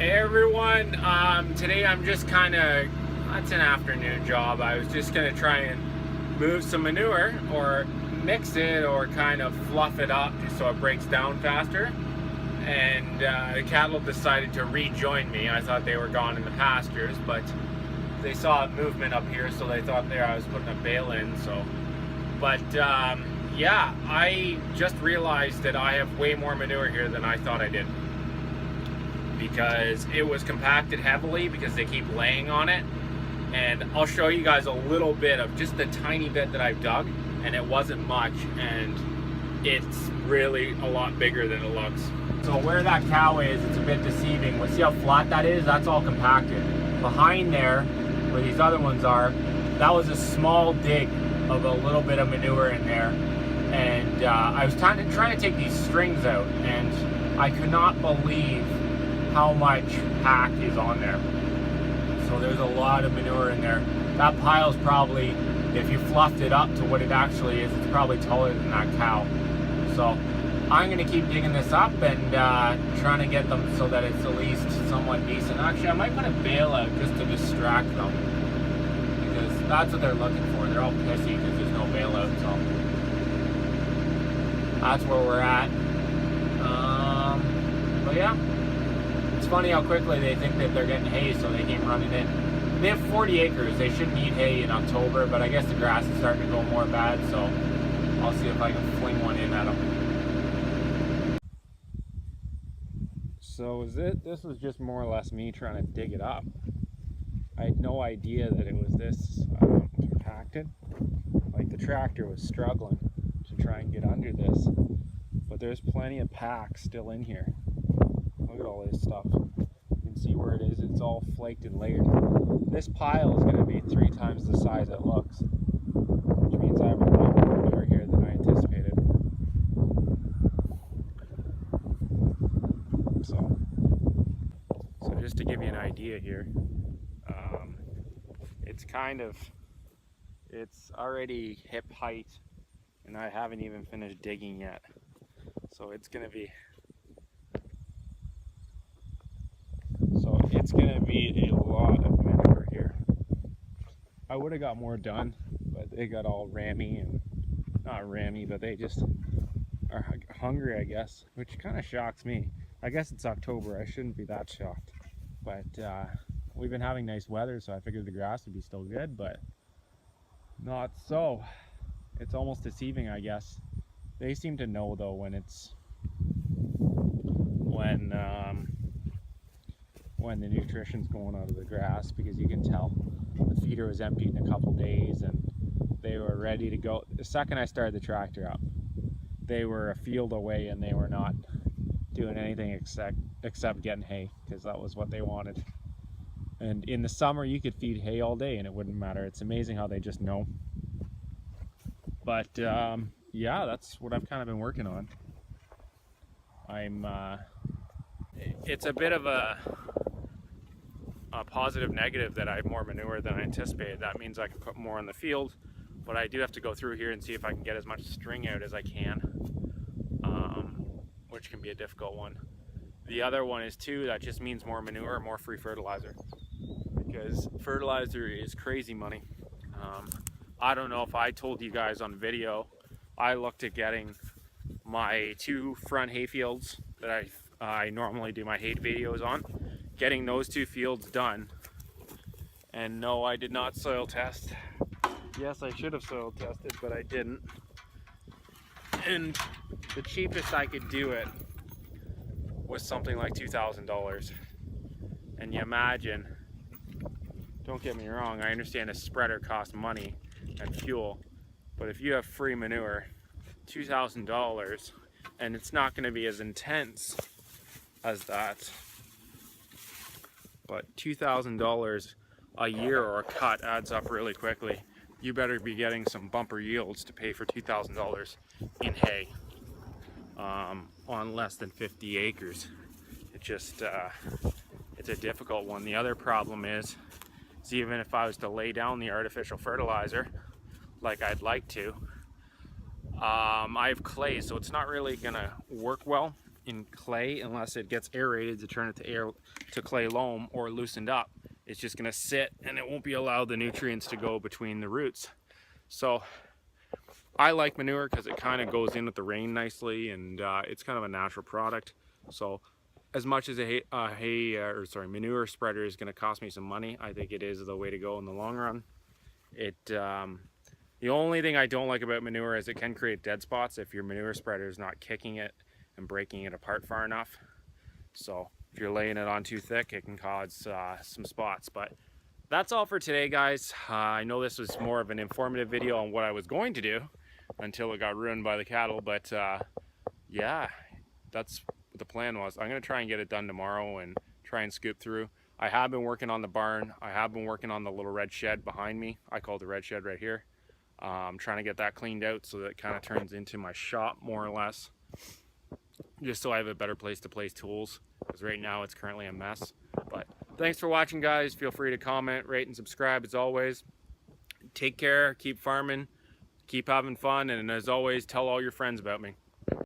Hey everyone, today I'm just it's an afternoon job. I was just gonna try and move some manure or mix it or kind of fluff it up just so it breaks down faster. And the cattle decided to rejoin me. I thought they were gone in the pastures, but they saw a movement up here, so they thought I was putting a bale in. Yeah, I just realized that I have way more manure here than I thought I did, because it was compacted heavily because they keep laying on it. And I'll show you guys a little bit of just the tiny bit that I've dug, and it wasn't much, and it's really a lot bigger than it looks. So where that cow is, it's a bit deceiving. Well, see how flat that is? That's all compacted. Behind there, where these other ones are, that was a small dig of a little bit of manure in there. And I was trying to take these strings out, and I could not believe how much pack is on there. So there's a lot of manure in there. That pile's probably, if you fluffed it up to what it actually is, it's probably taller than that cow. So I'm gonna keep digging this up and trying to get them so that it's at least somewhat decent. Actually, I might put a bale out just to distract them, because that's what they're looking for. They're all pissy because there's no bale out, so that's where we're at. But yeah. It's funny how quickly they think that they're getting hay, so they came running in. They have 40 acres. They should need hay in October, but I guess the grass is starting to go more bad, so I'll see if I can fling one in at them. So this was just more or less me trying to dig it up. I had no idea that it was this compacted. Like, the tractor was struggling to try and get under this, but there's plenty of pack still in here. Look at all this stuff. You can see where it is. It's all flaked and layered. This pile is going to be 3 times the size it looks, which means I have a lot more manure here than I anticipated. So just to give you an idea here, it's already hip height, and I haven't even finished digging yet. So it's going to be a lot of manure here. I would have got more done, but they got all rammy, and not rammy, but they just are hungry, I guess, which kind of shocks me. I guess it's October, I shouldn't be that shocked, but we've been having nice weather, so I figured the grass would be still good, but not so. It's almost deceiving, I guess. They seem to know though when the nutrition's going out of the grass, because you can tell the feeder was emptied in a couple days and they were ready to go. The second I started the tractor up, they were a field away and they were not doing anything except getting hay, because that was what they wanted. And in the summer you could feed hay all day and it wouldn't matter. It's amazing how they just know. But yeah, that's what I've kind of been working on. It's a bit of a positive negative that I have more manure than I anticipated. That means I can put more in the field, but I do have to go through here and see if I can get as much string out as I can, which can be a difficult one. The other one is too, that just means more manure, more free fertilizer, because fertilizer is crazy money. I don't know if I told you guys on video, I looked at getting my 2 front hay fields that I normally do my hay videos on, getting those 2 fields done. And no, I did not soil test. Yes, I should have soil tested, but I didn't. And the cheapest I could do it was something like $2,000. And you imagine, don't get me wrong, I understand a spreader costs money and fuel, but if you have free manure, $2,000, and it's not going to be as intense as that, but $2,000 a year or a cut adds up really quickly. You better be getting some bumper yields to pay for $2,000 in hay on less than 50 acres. It just it's a difficult one. The other problem is even if I was to lay down the artificial fertilizer like I'd like to, I have clay, so it's not really gonna work well in clay unless it gets aerated to turn it to clay loam or loosened up. It's just going to sit and it won't be allowed the nutrients to go between the roots. So I like manure because it kind of goes in with the rain nicely, and it's kind of a natural product. So as much as a manure spreader is going to cost me some money, I think it is the way to go in the long run. The only thing I don't like about manure is it can create dead spots if your manure spreader is not kicking it and breaking it apart far enough. So if you're laying it on too thick, it can cause some spots. But that's all for today, guys. I know this was more of an informative video on what I was going to do until it got ruined by the cattle. But yeah, that's what the plan was. I'm going to try and get it done tomorrow and try and scoop through. I have been working on the barn. I have been working on the little red shed behind me. I call it the red shed right here. I'm trying to get that cleaned out so that it kind of turns into my shop more or less. Just so I have a better place to place tools, because right now it's currently a mess. But thanks for watching, guys. Feel free to comment, rate, and subscribe as always. Take care, keep farming, keep having fun, and as always, tell all your friends about me.